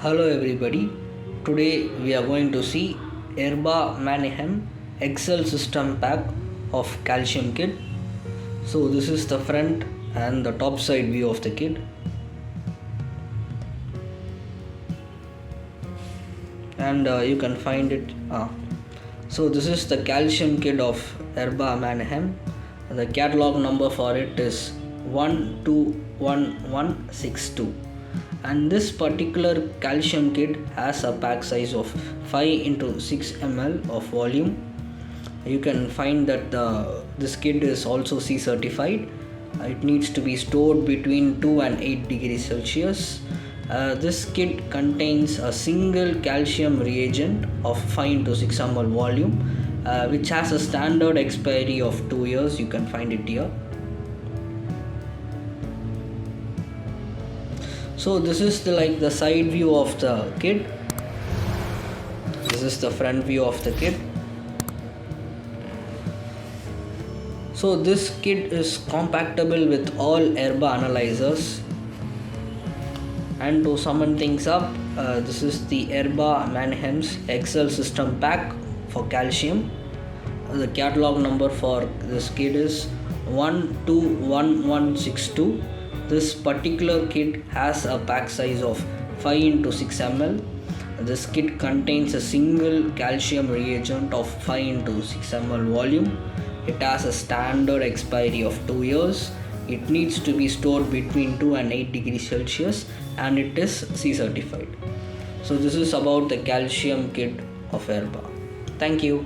Hello everybody, today we are going to see Erba Mannheim Excel system pack of calcium kit. So this is the front and the top side view of the kit. And you can find it. So this is the calcium kit of Erba Mannheim. The catalog number for it is 121162. And this particular calcium kit has a pack size of 5 into 6 ml of volume. You can find that this kit is also C certified. It needs to be stored between 2 and 8 degrees Celsius. This kit contains a single calcium reagent of 5 into 6 ml volume, which has a standard expiry of 2 years. You can find it here. So this is the side view of the kit. This is the front view of the kit. So this kit is compatible with all Erba analyzers. And to sum things up, this is the Erba Mannheim's Excel system pack for calcium. The catalog number for this kit is 121162. This particular kit has a pack size of 5 into 6 ml. This kit contains a single calcium reagent of 5 into 6 ml volume. It has a standard expiry of 2 years. It needs to be stored between 2 and 8 degrees Celsius, and it is C certified. So this is about the calcium kit of Erba. Thank you.